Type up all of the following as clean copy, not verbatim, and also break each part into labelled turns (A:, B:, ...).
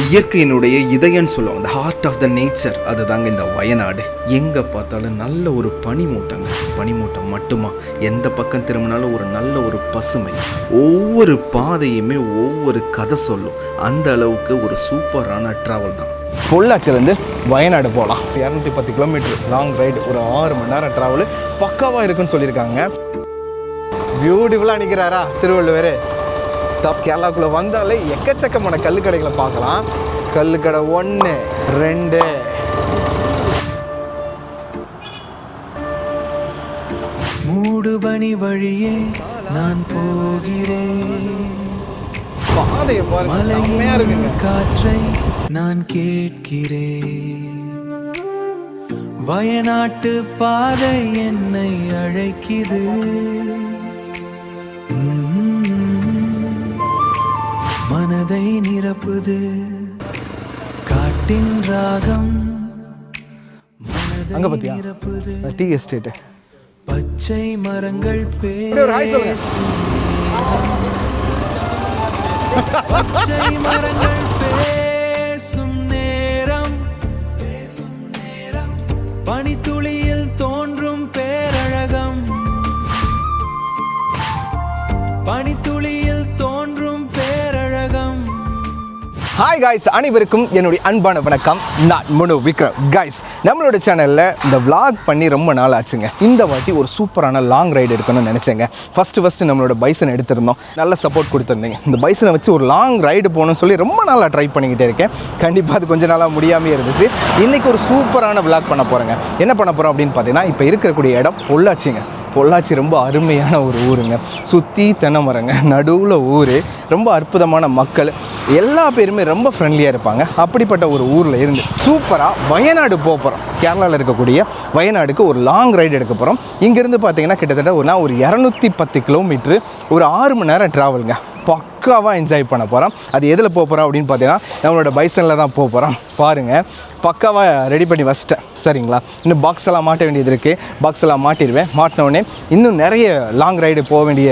A: இயற்கையினுடைய இதயம்னு சொல்லுவாங்க, the heart of the nature. அதுதாங்க இந்த வயநாடு. எங்கே பார்த்தாலும் நல்ல ஒரு பனிமூட்டங்க. பனிமூட்டம் மட்டுமா, எந்த பக்கம் திரும்பினாலும் ஒரு நல்ல ஒரு பசுமை. ஒவ்வொரு பாதையுமே ஒவ்வொரு கதை சொல்லும். அந்த அளவுக்கு ஒரு சூப்பரான ட்ராவல் தான். பொள்ளாச்சியிலேருந்து வயநாடு போகலாம். 210 கிலோமீட்டர் லாங் ரைடு, ஒரு 6 மணி நேரம் ட்ராவலு பக்காவாக இருக்குன்னு சொல்லியிருக்காங்க. பியூட்டிஃபுல்லாக நிற்கிறாரா திருவள்ளுவர். கேரளாவுக்குள்ளே வந்தாலே எக்கச்சக்கமான கல்லுக்கடைகளை பார்க்கலாம். கல்லுக்கடை 1 2
B: மூடுபனி வழியே நான் போகிறேன்,
A: பாதையை பாருங்க,
B: காற்றை நான் கேட்கிறேன், வயநாட்டு பாதை என்னை அழைக்குது, மனதை நிரப்புது காட்டின் ராகம்,
A: அங்க பத்தியா டீ எஸ்டேட்,
B: பச்சை மரங்கள் பேசும், பச்சை மரங்கள் பேசும் நேரம், பனித்துளியில் தோன்றும் பேரழகம், பனித்துளியில் தோன்றும் பேரழகம்.
A: ஹாய் காய்ஸ், அனைவருக்கும் என்னுடைய அன்பான வணக்கம். நான் முனு விக்ரம். காய்ஸ், நம்மளோட சேனலில் இந்த விளாக் பண்ணி ரொம்ப நாள் ஆச்சுங்க. இந்த வாட்டி ஒரு சூப்பரான லாங் ரைடு எடுக்கணும்னு நினச்சேங்க. ஃபஸ்ட்டு நம்மளோட பைசன் எடுத்திருந்தோம், நல்ல சப்போர்ட் கொடுத்துருந்தீங்க. இந்த பைசனை வச்சு ஒரு லாங் ரைடு போகணும்னு சொல்லி ரொம்ப நாளாக ட்ரை பண்ணிக்கிட்டே இருக்கேன். கண்டிப்பாக அது கொஞ்சம் நாளாக முடியாமே இருந்துச்சு. இன்றைக்கி ஒரு சூப்பரான விளாக் பண்ண போகிறேங்க. என்ன பண்ண போகிறோம் அப்படின்னு பார்த்தீங்கன்னா, இப்போ இருக்கக்கூடிய இடம் பொள்ளாச்சிங்க. பொள்ளாச்சி ரொம்ப அருமையான ஒரு ஊருங்க. சுற்றி தென்னை மரங்க, நடுவில் ஊர், ரொம்ப அற்புதமான மக்கள், எல்லா பேருமே ரொம்ப ஃப்ரெண்ட்லியாக இருப்பாங்க. அப்படிப்பட்ட ஒரு ஊரில் இருந்து சூப்பராக வயநாடு போக போகிறோம். கேரளாவில் இருக்கக்கூடிய வயநாடுக்கு ஒரு லாங் ரைடு எடுக்க போகிறோம். இங்கேருந்து பார்த்தீங்கன்னா கிட்டத்தட்ட ஒரு 210 கிலோமீட்ரு, ஒரு 6 மணி நேரம் ட்ராவலுங்க. பக்காவாக என்ஜாய் பண்ண போகிறோம். அது எதில் போக போகிறோம் அப்படின்னு பார்த்தீங்கன்னா, நம்மளோட பைசனில் தான் போக போகிறோம். பாருங்கள், பக்காவாக ரெடி பண்ணி வச்சிட்டேன். சரிங்களா, இன்னும் பாக்ஸ் எல்லாம் மாட்ட வேண்டியது இருக்குது. பாக்ஸ் எல்லாம் மாட்டிடுவேன். மாட்டினோடனே இன்னும் நிறைய லாங் ரைடு போக வேண்டிய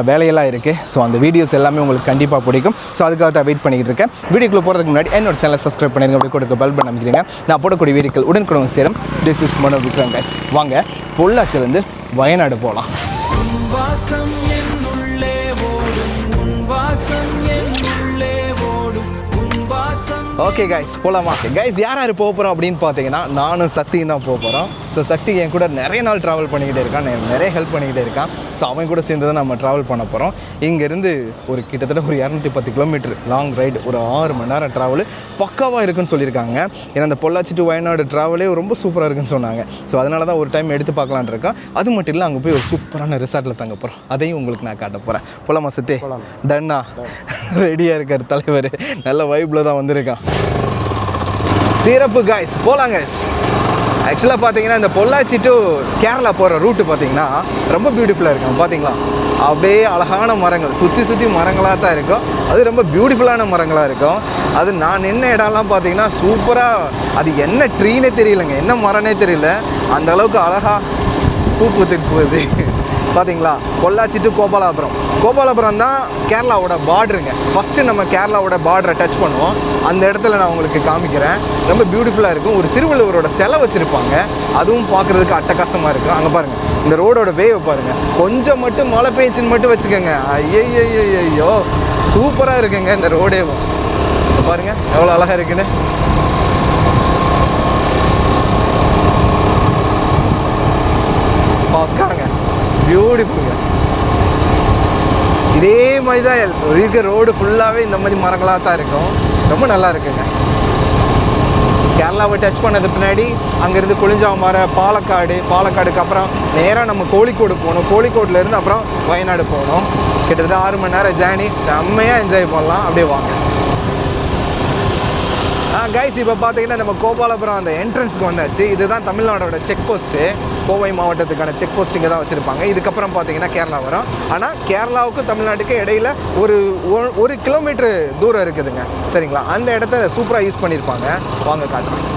A: வேலையெல்லாம் இருக்குது. ஸோ அந்த வீடியோஸ் எல்லாமே உங்களுக்கு கண்டிப்பாக பிடிக்கும். ஸோ அதுக்காக தான் வெயிட் பண்ணிக்கிட்டு இருக்கேன். வீடியோக்குள்ளே போகிறதுக்கு முன்னாடி என்னோட சேனலை சப்ஸ்கிரைப் பண்ணிடுங்க. அப்படி கொடுக்க பெல் பட்டன் அமைக்கிறீங்க. நான் போடக்கூடிய வீடியோக்கள் உடனுக்குடன் சேரும். This is Mano Vikram guys. வாங்க பொள்ளாச்சியிலேருந்து வயநாடு போகலாம். ஓகே கைஸ், போகலாமா? கைஸ், யார் யார் போக போகிறோம் அப்படின்னு பார்த்தீங்கன்னா, நானும் சக்தியும் தான் போக போகிறோம். ஸோ சக்தி என் கூட நிறைய நாள் ட்ராவல் பண்ணிக்கிட்டே இருக்கான், நிறைய ஹெல்ப் பண்ணிக்கிட்டே இருக்கான். ஸோ அவன் கூட சேர்ந்து தான் நம்ம ட்ராவல் பண்ண போகிறோம். இங்கேருந்து ஒரு கிட்டத்தட்ட ஒரு 210 கிலோமீட்டர் லாங் ரைடு, ஒரு 6 மணி நேரம் ட்ராவலு பக்காவாக இருக்குன்னு சொல்லியிருக்காங்க. ஏன்னா அந்த பொள்ளாச்சி டு வயநாடு ட்ராவலே ரொம்ப சூப்பராக இருக்குன்னு சொன்னாங்க. ஸோ அதனால தான் ஒரு டைம் எடுத்து பார்க்கலான் இருக்கேன். அது மட்டும் இல்லை, அங்கே போய் ஒரு சூப்பரான ரிசார்ட்டில் தங்க போகிறோம். அதையும் உங்களுக்கு நான் காட்ட போகிறேன். போலாமா சத்தே? டன்னா ரெடியாக இருக்கார் தலைவர். நல்ல வைப்பில் தான் வந்திருக்கான். சிறப்பு காய்ஸ், போகலாம் காய்ஸ். ஆக்சுவலாக பார்த்தீங்கன்னா, இந்த பொள்ளாச்சி டு கேரளா போகிற ரூட்டு பார்த்தீங்கன்னா ரொம்ப பியூட்டிஃபுல்லாக இருக்கும். பார்த்தீங்களா, அப்படியே அழகான மரங்கள், சுற்றி மரங்களாக தான் இருக்கும். அது ரொம்ப பியூட்டிஃபுல்லான மரங்களாக இருக்கும். அது நான் நின்ன இடம்லாம் பார்த்தீங்கன்னா சூப்பராக, அது என்ன ட்ரீனே தெரியலைங்க, என்ன மரனே தெரியல, அந்த அளவுக்கு அழகாக பூ பூத்துட்டு போகுது. பார்த்தீங்களா, பொள்ளாச்சி டு கோபாலபுரம் தான் கேரளாவோட பார்டருங்க. ஃபஸ்ட்டு நம்ம கேரளாவோட பார்டரை டச் பண்ணுவோம். அந்த இடத்துல நான் உங்களுக்கு காமிக்கிறேன். ரொம்ப பியூட்டிஃபுல்லாக இருக்கும். ஒரு திருவள்ளுவரோட சிலை வச்சுருப்பாங்க, அதுவும் பார்க்குறதுக்கு அட்டகாசமாக இருக்கும். அங்கே பாருங்கள், இந்த ரோடோட வேவை பாருங்கள். கொஞ்சம் மட்டும் மழை பெய்ச்சுன்னு மட்டும் வச்சுக்கோங்க, ஐயோ சூப்பராக இருக்குங்க இந்த ரோடேவும். பாருங்கள் எவ்வளோ அழகாக இருக்குன்னு. பார்க்காங்க, பியூட்டிஃபுல்லுங்க. இதே மாதிரி தான் இருக்க ரோடு ஃபுல்லாகவே இந்த மாதிரி மரங்களாக தான் இருக்கும். ரொம்ப நல்லா இருக்குங்க. கேரளாவை டச் பண்ணது பின்னாடி அங்கேருந்து கொளிஞ்சாமரை, பாலக்காடுக்கு அப்புறம் நேராக நம்ம கோழிக்கோடு போகணும். கோழிக்கோட்லேருந்து அப்புறம் வயநாடு போகணும். கிட்டத்தட்ட 6 மணி நேரம் ஜேர்னி. செம்மையாக என்ஜாய் பண்ணலாம். அப்படியே வாங்க. கைஸ், இப்போ பார்த்தீங்கன்னா நம்ம கோபாலபுரம் அந்த என்ட்ரன்ஸ்க்கு வந்தாச்சு. இதுதான் தமிழ்நாடோட செக் போஸ்ட்டு. கோவை மாவட்டத்துக்கான செக் போஸ்டிங்கை தான் வச்சுருப்பாங்க. இதுக்கப்புறம் பார்த்தீங்கன்னா கேரளா வரும். ஆனால் கேரளாவுக்கும் தமிழ்நாட்டுக்கு இடையில் ஒரு கிலோமீட்டர் தூரம் இருக்குதுங்க. சரிங்களா, அந்த இடத்த சூப்பராக யூஸ் பண்ணியிருப்பாங்க. வாங்க காட்டுறேன்.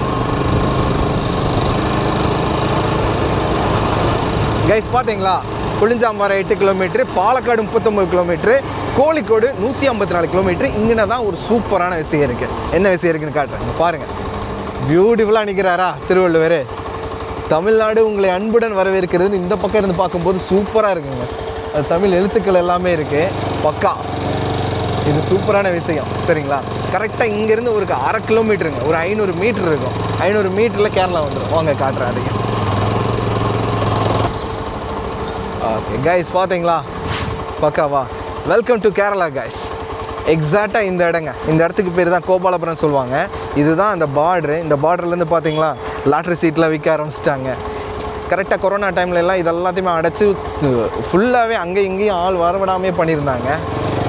A: கைஸ், பார்த்தீங்களா, Kozhinjampara 8 kilometre, Palakkad 39 kilometre, Kozhikode 154 kilometre. இங்கே தான் ஒரு சூப்பரான விஷயம் இருக்குது. என்ன விஷயம் இருக்குன்னு காட்டுறேன் பாருங்கள். பியூட்டிஃபுல்லாக நிற்கிறாரா திருவள்ளுவர். தமிழ்நாடு உங்களை அன்புடன் வரவேற்கிறது. இந்த பக்கம் இருந்து பார்க்கும்போது சூப்பராக இருக்குங்க. அது தமிழ் எழுத்துக்கள் எல்லாமே இருக்குது. பக்கா இது சூப்பரான விஷயம். சரிங்களா? கரெக்டாக இங்கேருந்து ஒரு 1/2 கிலோமீட்டருங்க, ஒரு 500 மீட்டர் இருக்கும். 500 மீட்டரில் கேரளா வந்துடும். வாங்க காட்டுறேன் அதையும். ஓகே கைஸ், பார்த்தீங்களா பக்காவா? Welcome to Kerala guys. எக்ஸாக்டாக இந்த இடங்க, இந்த இடத்துக்கு பேர் தான் கோபாலபுரம் சொல்லுவாங்க. இதுதான் அந்த பார்டரு. இந்த பார்டர்லேருந்து பார்த்தீங்களா லாட்ரி சீட்டில் விற்க ஆரம்பிச்சிட்டாங்க. கரெக்டாக கொரோனா டைம்லலாம் இது எல்லாத்தையுமே அடைச்சி ஃபுல்லாகவே அங்கேயும் இங்கேயும் ஆள் வரவிடாமே பண்ணியிருந்தாங்க.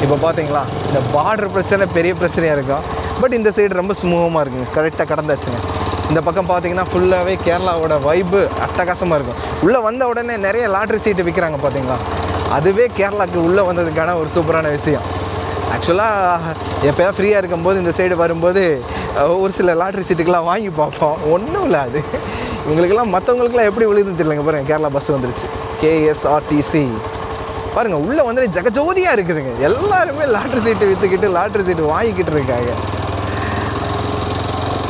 A: இப்போ பார்த்தீங்களா இந்த பார்டர் பிரச்சனை பெரிய பிரச்சனையாக இருக்கும். பட் இந்த சைடு ரொம்ப ஸ்மூகமாக இருக்குங்க. கரெக்டாக கடந்தாச்சுங்க. இந்த பக்கம் பார்த்தீங்கன்னா ஃபுல்லாகவே கேரளாவோட வைப்பு அட்டகாசமாக இருக்கும். உள்ளே வந்த உடனே நிறைய லாட்ரி சீட்டு விற்கிறாங்க பார்த்தீங்களா. அதுவே கேரளாவுக்கு உள்ளே வந்ததுக்கான ஒரு சூப்பரான விஷயம். ஆக்சுவலாக எப்போயா ஃப்ரீயாக இருக்கும்போது இந்த சைடு வரும்போது ஒரு சில லாட்ரி சீட்டுக்கெலாம் வாங்கி பார்ப்போம். ஒன்றும் இல்லை, அது இவங்களுக்கெல்லாம் மற்றவங்களுக்குலாம் எப்படி விழுதுன்னு தெரியலங்க. பாருங்கள் கேரளா பஸ் வந்துருச்சு, KSRTC. பாருங்கள் உள்ளே வந்து ஜகஜோதியாக இருக்குதுங்க. எல்லாருமே லாட்ரி சீட்டு விற்றுக்கிட்டு லாட்ரி சீட்டு வாங்கிக்கிட்டு இருக்காங்க.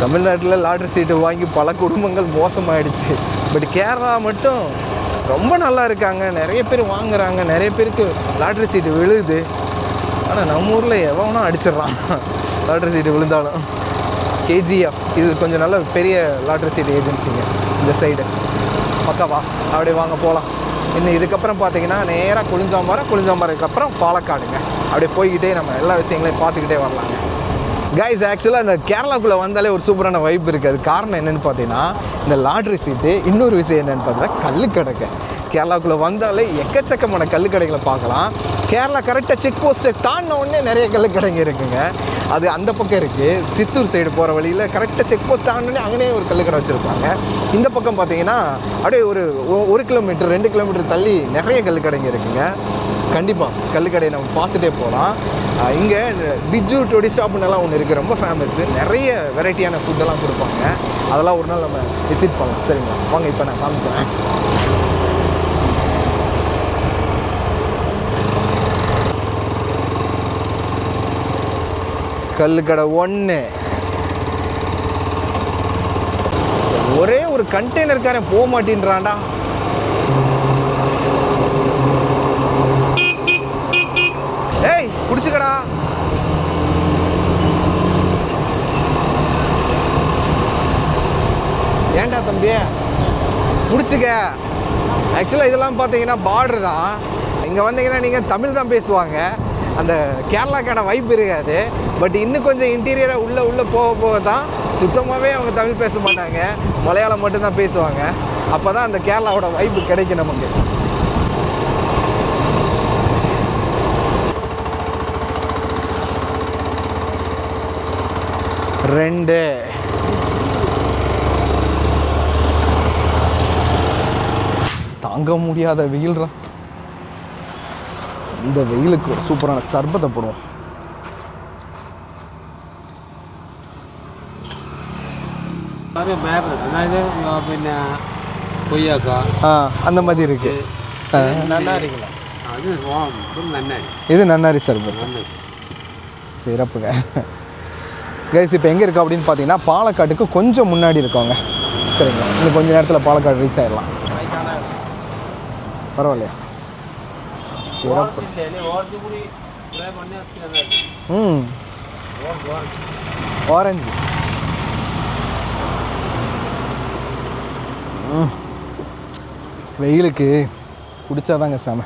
A: தமிழ்நாட்டில் லாட்ரி சீட்டு வாங்கி பல குடும்பங்கள் மோசமாயிடுச்சு. பட் கேரளா மட்டும் ரொம்ப நல்லா இருக்காங்க. நிறைய பேர் வாங்குறாங்க, நிறைய பேருக்கு லாட்ரி சீட்டு விழுது. ஆனால் நம்ம ஊரில் எவனும் அடிச்சிடறான் லாட்ரி சீட்டு விழுந்தாலும். KGF இது கொஞ்சம் நல்ல பெரிய லாட்ரி சீட்டு ஏஜென்சிங்க இந்த சைடு. பக்காவா அப்படியே வாங்க போகலாம். இன்னும் இதுக்கப்புறம் பார்த்தீங்கன்னா நேராக குளிஞ்சாம்பாறைக்கு அப்புறம் பாலக்காடுங்க. அப்படியே போய்கிட்டே நம்ம எல்லா விஷயங்களையும் பார்த்துக்கிட்டே வரலாங்க. கைஸ், ஆக்சுவலாக இந்த கேரளாக்குள்ளே வந்தாலே ஒரு சூப்பரான வைப் இருக்குது. அது காரணம் என்னென்னு பார்த்தீங்கன்னா இந்த லாட்ரி சீட்டு. இன்னொரு விஷயம் என்னென்னு பார்த்தீங்கன்னா கல்லுக்கடைங்க. கேரளாக்குள்ளே வந்தாலே எக்கச்சக்கமான கல்லுக்கடைகளை பார்க்கலாம். கேரளா கரெக்டாக செக் போஸ்ட்டை தாண்டின உடனே நிறைய கல்லுக்கடைங்க இருக்குங்க. அது அந்த பக்கம் இருக்குது. சித்தூர் சைடு போகிற வழியில் கரெக்டாக செக் போஸ்ட் தாண்டினே அங்கேயே ஒரு கல்லுக்கடை வச்சுருப்பாங்க. இந்த பக்கம் பார்த்தீங்கன்னா அப்படியே ஒரு 1 கிலோமீட்டர் 2 கிலோமீட்டர் தள்ளி நிறைய கல்லுக்கடைங்க இருக்குங்க. கண்டிப்பாக கல்லுக்கடையை நம்ம பார்த்துட்டே போகலாம். இங்கே பிஜு டொடி ஷாப்புன்னெல்லாம் ஒன்று இருக்குது, ரொம்ப ஃபேமஸ்ஸு. நிறைய வெரைட்டியான ஃபுட்டெல்லாம் கொடுப்பாங்க. அதெல்லாம் ஒரு நாள் நம்ம விசிட் பண்ணலாம். சரிங்களா? வாங்க இப்போ நான் காமிக்கிறேன். கல்லுக்கடை 1. ஒரே ஒரு கண்டெய்னர்காரன் போக மாட்டேன்றான்டா. ஏய் குடிச்சுக்கடா. ஏன்டா தம்பி குடிச்சுக்க. ஆக்சுவலாக இதெல்லாம் பார்த்தீங்கன்னா பார்டர் தான். இங்கே வந்தீங்கன்னா நீங்கள் தமிழ் தான் பேசுவாங்க. அந்த கேரளாக்கான வைப்பு இருக்காது. பட் இன்னும் கொஞ்சம் இன்டீரியராக உள்ளே போக தான் சுத்தமாகவே அவங்க தமிழ் பேச மாட்டாங்க, மலையாளம் மட்டும்தான் பேசுவாங்க. அப்போ தான் அந்த கேரளாவோட வைப்பு கிடைக்கும் நமக்கு. ரெண்டு தாங்க முடியாத வெயில்ரா. இந்த வெயிலுக்கு ஒரு சூப்பரான சர்பத்தை போடுவோம்.
C: പിന്നെ കൊയ്യാക്ക
A: அந்த மாதிரி இருக்கு.
C: നന്നായിരിക്കണം. அது நன்னாரி.
A: இது நன்னாரி சர்பத். சிறப்புங்க. கைஸ் இப்போ எங்கே இருக்கோம் அப்படின்னு பார்த்தீங்கன்னா பாலக்காட்டுக்கு கொஞ்சம் முன்னாடி இருக்கோங்க. சரிங்களா? இன்னும் கொஞ்சம் நேரத்தில் பாலக்காடு ரீச் ஆகிடலாம். பரவாயில்லையா? சிறப்பு. ஆரஞ்சு. வெயிலுக்கு குடிச்சாதாங்க செம.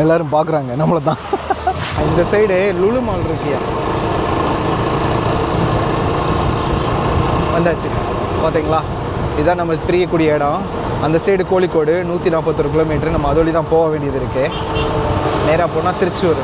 A: எல்லாரும் பார்க்குறாங்க நம்மளை தான். இந்த சைடு லுலு மால் இருக்கியா வந்தாச்சு பார்த்தீங்களா? இதுதான் நம்ம பிரியக்கூடிய இடம். அந்த சைடு கோழிக்கோடு 141 கிலோமீட்டர். நம்ம அதோடி தான் போக வேண்டியது இருக்குது. நேராக போனால் திருச்சூர்.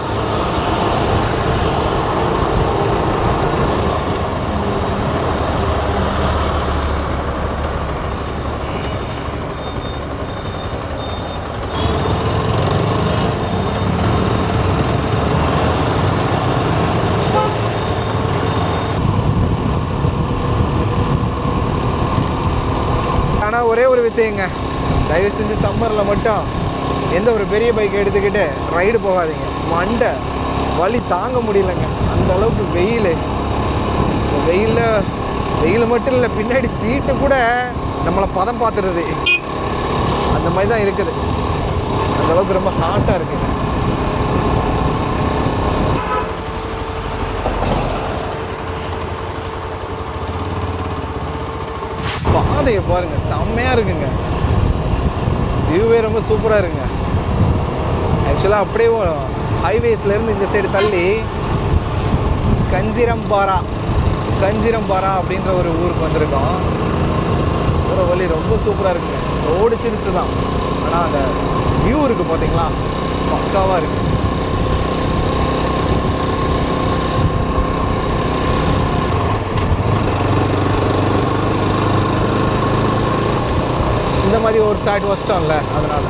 A: இன்னொரு விஷயங்க, தயவு செஞ்சு சம்மரில் மட்டும் எந்த ஒரு பெரிய பைக் எடுத்துக்கிட்டு ரைடு போகாதீங்க. மண்டை வலி தாங்க முடியலங்க, அந்த அளவுக்கு வெயில். வெயில் மட்டும் இல்லை, பின்னாடி சீட்டு கூட நம்மளை பதம் பார்த்துருது, அந்த மாதிரி தான் இருக்குது. அந்த அளவுக்கு ரொம்ப ஹாட்டாக இருக்குங்க. பாதையை பாருங்க, செம்மையாக இருக்குங்க. வியூவே ரொம்ப சூப்பராக இருக்குங்க. ஆக்சுவலாக அப்படியே ஹைவேஸ்லேருந்து இந்த சைடு தள்ளி கஞ்சிரம்பாரா அப்படின்ற ஒரு ஊருக்கு வந்திருக்கோம். ஒரு வழி ரொம்ப சூப்பராக இருக்குங்க. ரோடு சிறுசு தான், ஆனால் அந்த வியூ இருக்குது பார்த்தீங்களா, பக்காவாக இருக்குது. இந்த மாதிரி ஒரு சைடு வச்சிட்டோம்ல, அதனால்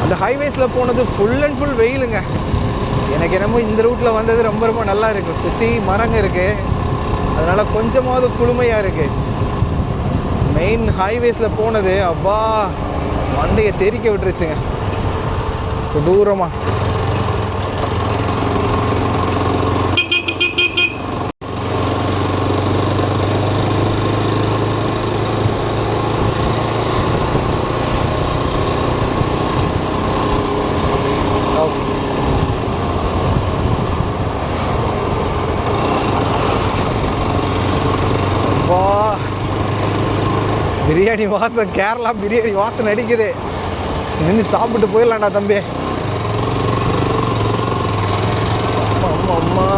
A: அந்த ஹைவேஸில் போனது ஃபுல் அண்ட் ஃபுல் வெயிலுங்க. எனக்கு என்னமோ இந்த ரூட்டில் வந்தது ரொம்ப ரொம்ப நல்லா இருக்குது. சுற்றி மரங்க இருக்குது, அதனால் கொஞ்சமாவது குளுமையாக இருக்குது. மெயின் ஹைவேஸில் போனது அப்பா மண்டையை தெறிக்க விட்டுருச்சுங்க கொடூரமாக. பிரியாணி வாசம், கேரளா பிரியாணி வாசம் அடிக்குது. நின்று சாப்பிட்டு போயிடலாம்டா தம்பி. அம்மா அம்மா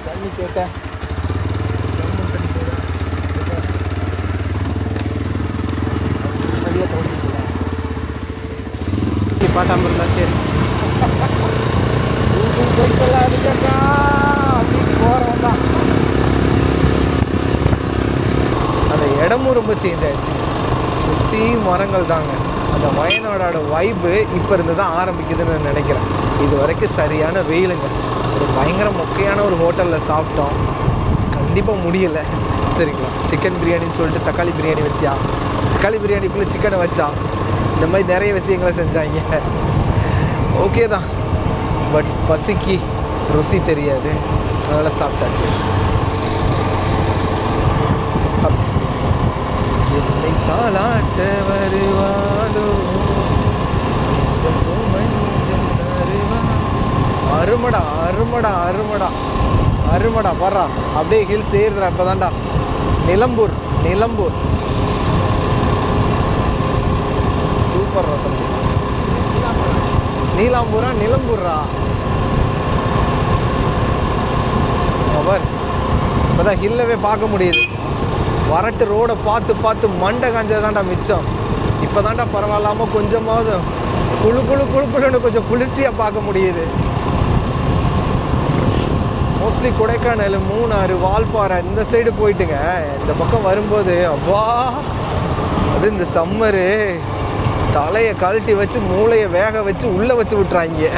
A: தண்ணி கேட்டேன். பாட்டாமல் இருந்தா சரி. போகிறோம் தான். அந்த இடமும் ரொம்ப சேஞ்ச் ஆகிடுச்சு. சுற்றி மரங்கள் தாங்க. அந்த வயநாடோட வைப்பு இப்போ இருந்து தான் ஆரம்பிக்குதுன்னு நினைக்கிறேன். இது வரைக்கும் சரியான வெயிலுங்க. ஒரு பயங்கர மொக்கையான ஒரு ஹோட்டலில் சாப்பிட்டோம், கண்டிப்பாக முடியலை. சரிங்களா, சிக்கன் பிரியாணின்னு சொல்லிட்டு தக்காளி பிரியாணி வச்சா, தக்காளி பிரியாணிக்குள்ளே சிக்கனை வச்சா, இந்த மாதிரி நிறைய விஷயங்களை செஞ்சாங்க. ஓகே தான், பட் பசிக்கு ருசி தெரியாது, அதனால் சாப்பிட்டாச்சு. என்னை தாளாட்ட வருவாளோ, அருமடா அருமடா அருமடா அருமடா வர்றா. அப்படியே ஹில்ஸ் ஏறுறா. இப்போ தான்டா நிலம்பூர் சூப்பர் தம்பி. நிலம்பூரா அவர் இப்போதான் ஹில்லவே பார்க்க முடியுது. வரட்டு ரோடை பார்த்து மண்டை காஞ்சதாண்டா மிச்சம். இப்போ தாண்டா பரவாயில்லாமல் கொஞ்சமாவது குழுன்னு கொஞ்சம் குளிர்ச்சியாக பார்க்க முடியுது. மோஸ்ட்லி கொடைக்கானல், மூணாறு, வால்பாறை இந்த சைடு போயிட்டுங்க. இந்த பக்கம் வரும்போது அப்பா, அது இந்த சம்மரு தலையை கழட்டி வச்சு மூளையை வேக வச்சு உள்ளே வச்சு விட்டுறாங்க.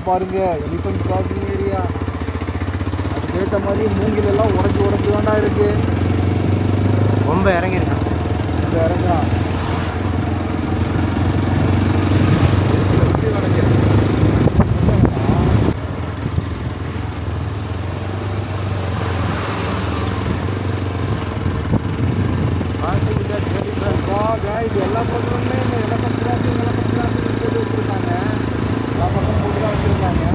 A: பாருங்க, எலிஃபண்ட் கிராசிங் ஏரியா. அது ஏற்ற மாதிரி மூங்கிலெல்லாம் உடச்சி தாண்டா இருக்குது.
C: ரொம்ப இறங்கியிருக்கான்.
A: இந்த இறங்கா இது எல்லா பக்கமுமே இந்த எலப்பன் கிராசிங் போட்டு வச்சுருக்காங்க. எல்லா பக்கம் போட்டு தான் வச்சுருக்காங்க.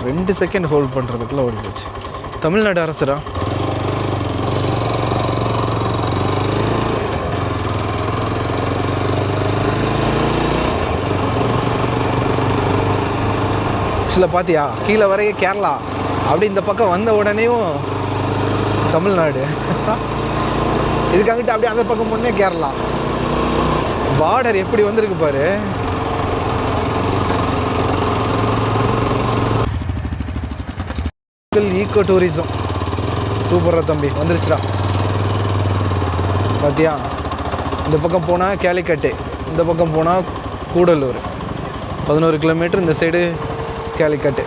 A: ரெண்டு செகண்ட் ஹோல்ட் பண்ணுறதுக்குள்ள ஓடி போச்சு. தமிழ்நாடு அரசுடா. ஆக்சுவலாக பார்த்தியா கீழே வரைய கேரளா, அப்படி இந்த பக்கம் வந்த உடனேயும் தமிழ்நாடு, இதுக்காங்கிட்ட அப்படியே அந்த பக்கம் முன்னே கேரளா. பார்டர் எப்படி வந்திருக்கு பாரு. ஈக்கோ டூரிசம் சூப்பரா தம்பி வந்துருச்சுடா. பார்த்தியா இந்த பக்கம் போனால் கேலிக்கட்டு, இந்த பக்கம் போனால் கூடலூர், 11 கிலோமீட்டர் இந்த சைடு கேலிக்கட்டு.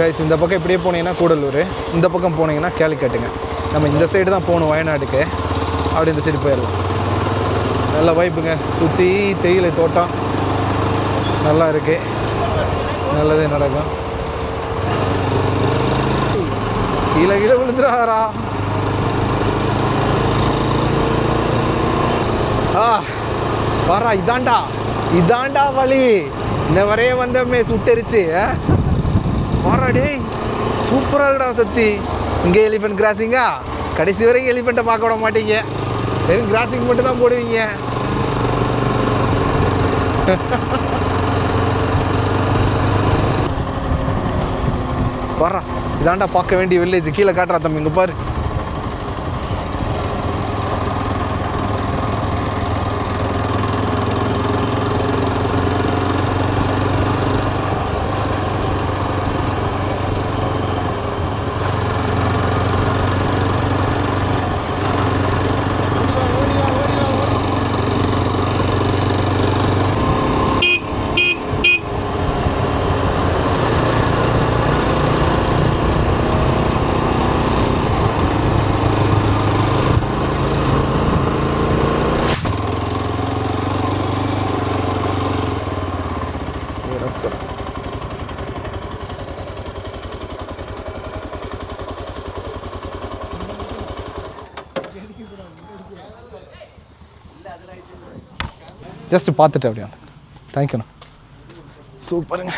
A: கைஸ் இந்த பக்கம் இப்படியே போனீங்கன்னா கூடலூர், இந்த பக்கம் போனீங்கன்னா கேலிக்கட்டுங்க. நம்ம இந்த சைடு தான் போகணும் வயநாட்டுக்கு, அப்படி இந்த சைடு போயிடலாம். நல்ல வாய்ப்புங்க, சுற்றி தேயிலை தோட்டம் நல்லா இருக்கு, நல்லதே நடக்கும். கீழே விழுந்துடாரா. வாரா, இதாண்டா வழி. இந்த வரைய வந்தமே சுட்டரிச்சு. வாரா டேய், சூப்பராக இருக்குடா சத்தி. இங்கே எலிஃபென்ட் கிராசிங்கா, கடைசி வரைக்கும் எலிஃபெண்ட்டை பார்க்க விட மாட்டீங்க, வெறும் கிராசிங் மட்டும் தான் போடுவீங்க. வர்றா, இதாண்டா பார்க்க வேண்டிய வில்லேஜ். கீழே காட்டுறா தம்பி, இங்கே பாரு. ஜஸ்ட் பார்த்துட்டு அப்படியே தேங்க்யூண்ணா. சூப்பருங்க,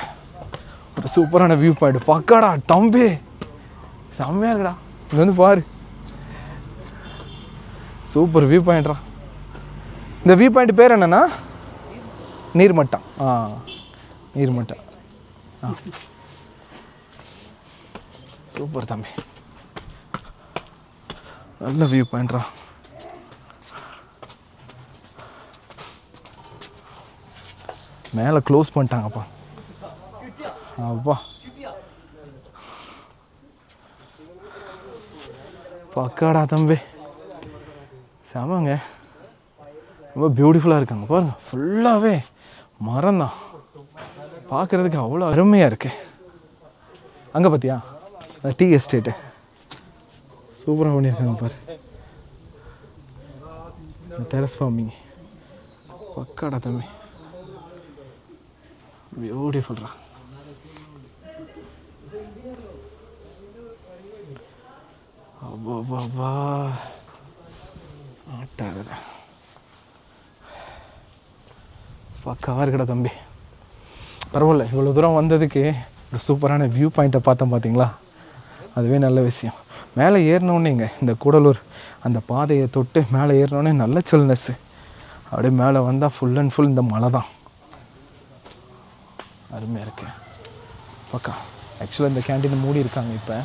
A: ஒரு சூப்பரான வியூ பாயிண்ட். பக்காடா தம்பி, செம்மையாக இருக்குடா. இது வந்து பாரு, சூப்பர் வியூ பாயிண்ட்ரா. இந்த வியூ பாயிண்ட் பேர் என்னன்னா நீர்மட்டம். நீர்மட்டம். சூப்பர் தம்பி, நல்ல வியூ பாயிண்ட்ரா. மேலே க்ளோஸ் பண்ணிட்டாங்கப்பா. அப்பா பக்காடா தம்பி, செமங்க. ரொம்ப பியூட்டிஃபுல்லாக இருக்காங்க பாருங்கள். ஃபுல்லாகவே மரம் தான், பார்க்குறதுக்கு அவ்வளோ அருமையாக இருக்கு. அங்கே பார்த்தியா டீ எஸ்டேட்டு சூப்பராக பண்ணியிருக்காங்க பாரு. டெரஸ் ஃபார்மிங் பக்காடா தம்பி, பியூட்டிஃபுல்ரா. அப்பா ஆட்டாத பக்காவாக இருக்கடா தம்பி. பரவாயில்ல, இவ்வளோ தூரம் வந்ததுக்கு ஒரு சூப்பரான வியூ பாயிண்ட்டை பார்த்தோம் பார்த்தீங்களா, அதுவே நல்ல விஷயம். மேலே ஏறினோன்னேங்க இந்த கூடலூர் அந்த பாதையை தொட்டு மேலே ஏறினோடனே நல்ல சில்னஸ்ஸு. அப்படியே மேலே வந்தால் ஃபுல் அண்ட் ஃபுல் இந்த மலை தான். அருமையாக இருக்கு ஓகே. ஆக்சுவலாக இந்த கேண்டீன் மூடி இருக்காங்க இப்போ.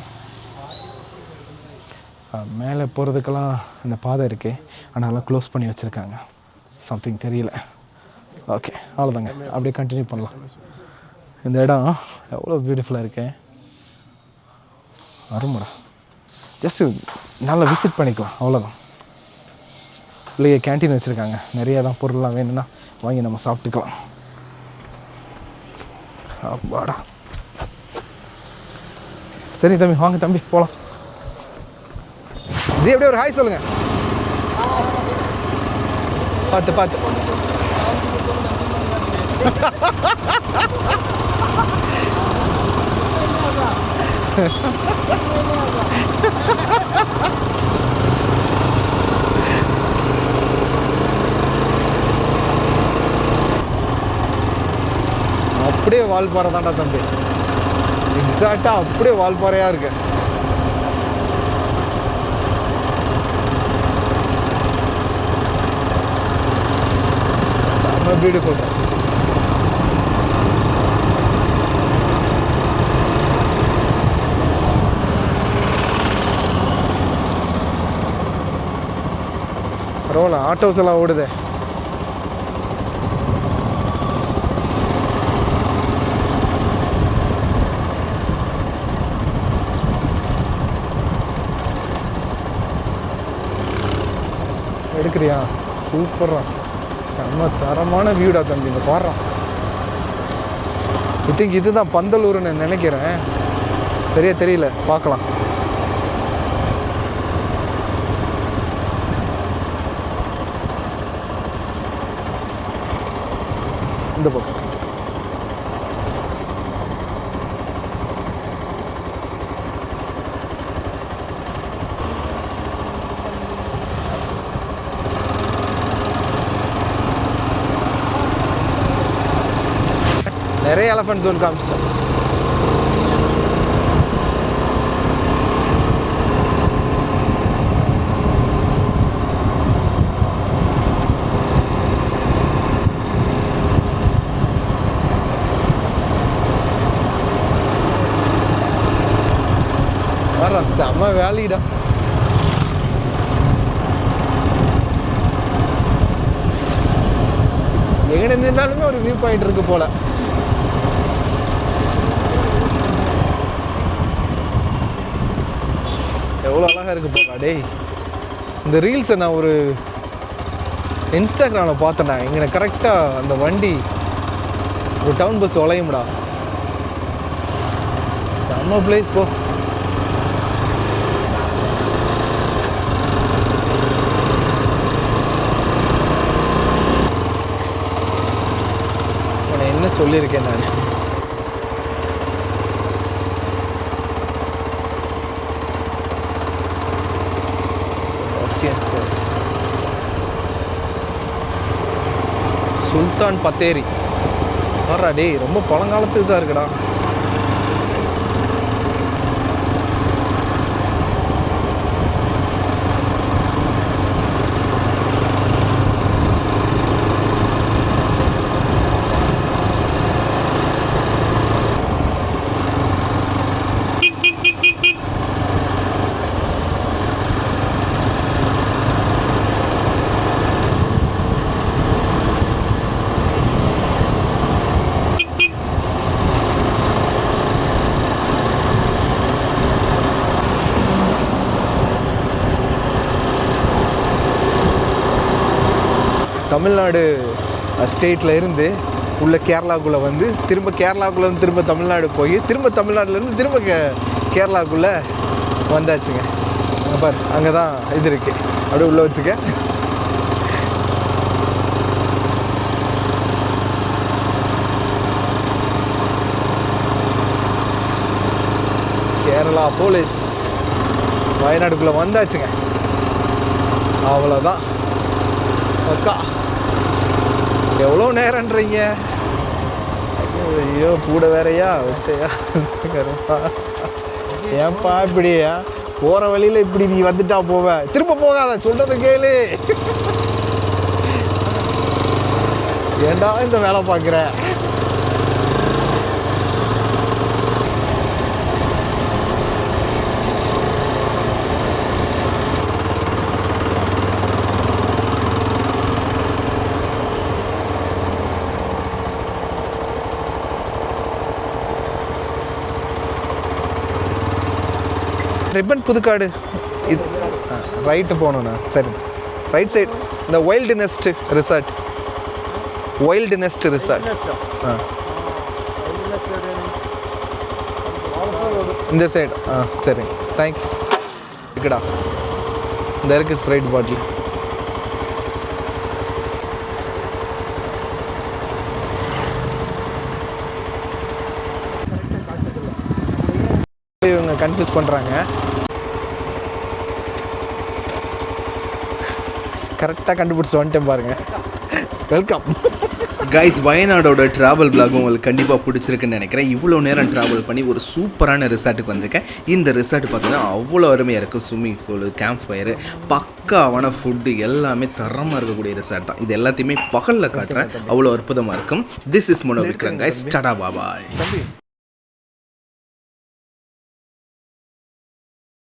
A: மேலே போகிறதுக்கெல்லாம் அந்த பாதை இருக்குது, ஆனாலும் க்ளோஸ் பண்ணி வச்சுருக்காங்க. சம்திங் தெரியல. ஓகே அவ்வளோதாங்க, அப்படியே கண்டினியூ பண்ணலாம். இந்த இடம் எவ்வளோ பியூட்டிஃபுல்லாக இருக்கு. அருமடா. ஜஸ்ட்டு நல்லா விசிட் பண்ணிக்கலாம் அவ்வளோதான். இல்லையே கேன்டீன் வச்சுருக்காங்க, நிறையா தான் பொருள்லாம் வேணும்னா வாங்கி நம்ம சாப்பிட்டுக்கலாம். அப்பாடா. சரி தம்பி, வாங்க தம்பி போகலாம். ஜி அப்படியே ஒரு ஹாய் சொல்லுங்கள். பார்த்து பார்த்து அப்படியே வால்பாறை தான்டா தம்பி, எக்ஸாக்டாக அப்படியே வால்பாறையாக இருக்கு. செம்ம பியூட்டிஃபுல். பரவாயில்ல, ஆட்டோஸ் எல்லாம் ஓடுது. எடுக்கிறியா? சூப்பரா, செம்ம தரமான வியூடா தம்பி. இந்த பாடுறான். ஐ திங்க் இதுதான் பந்தலூர்னு நினைக்கிறேன், சரியா தெரியல, பார்க்கலாம். இந்த பக்கம் நிறைய எலஃபண்ட் ஜோன் காமிச்சிட்டேன். வர்றோம், செம்ம வேலைடா. எங்கே நின்றாலுமே ஒரு வியூ பாயிண்ட் இருக்கு போல. எவ்வளோ அழகாக இருக்குது போக்கா டேய். இந்த ரீல்ஸை நான் ஒரு இன்ஸ்டாகிராமில் பார்த்தேன்டா. இங்கே கரெக்டாக அந்த வண்டி ஒரு டவுன் பஸ் உழையும்டா. செம்ம பிளேஸ் போ. உன்னை என்ன சொல்லியிருக்கேன் நான்? சுல்தான் பத்தேரி வர்றா டேய், ரொம்ப பழங்காலத்துக்கு தான் இருக்குடா. தமிழ்நாடு ஸ்டேட்டில் இருந்து உள்ள கேரளாக்குள்ளே வந்து திரும்ப கேரளாக்குள்ளேருந்து திரும்ப தமிழ்நாடு போய் திரும்ப தமிழ்நாட்டிலேருந்து திரும்ப கேரளாக்குள்ளே வந்தாச்சுங்க. பாரு அங்கே தான் இது இருக்குது, அப்படியே உள்ளே வச்சுக்க. கேரளா போலீஸ் வயநாடுக்குள்ளே வந்தாச்சுங்க. அவ்வளோதான் அக்கா. எவ்வளோ நேரன்றீங்க? ஐயோ கூட வேறையா விட்டையா கருப்பா ஏன்பா இப்படியா போகிற வழியில் இப்படி நீ வந்துட்டா போவ திரும்ப போகாத சொல்றதை கேளு ஏண்டா இந்த வேலை பார்க்குற ரிப்பன் புதுக்காடு இது ரைட்டு போகணுண்ணா சரி ரைட் சைடு இந்த wild nest resort wild nest resort ஆ இந்த சைடு ஆ சரி தேங்க்யூ இருக்குடா இந்த இருக்குது ஸ்ப்ரைட் பாட்டில் இவங்க கன்ஃபியூஸ் பண்ணுறாங்க கரெக்டாக கண்டுபிடிச்சி வந்துட்டேன் பாருங்க வெல்கம்
D: கைஸ் வயநாடோட ட்ராவல் vlog உங்களுக்கு கண்டிப்பாக பிடிச்சிருக்குன்னு நினைக்கிறேன். இவ்வளோ நேரம் ட்ராவல் பண்ணி ஒரு சூப்பரான ரிசார்ட்டுக்கு வந்திருக்கேன். இந்த ரிசார்ட் பார்த்தீங்கன்னா அவ்வளோ அருமையாக இருக்குது. ஸ்விம்மிங் பூலு, கேம்ப் ஃபயரு, பக்காவான ஃபுட்டு எல்லாமே தரமாக இருக்கக்கூடிய ரிசார்ட் தான். இது எல்லாத்தையுமே பகலில் காட்டுறேன், அவ்வளோ அற்புதமாக இருக்கும். This is Mono Vikram guys. Tata பாபாய்.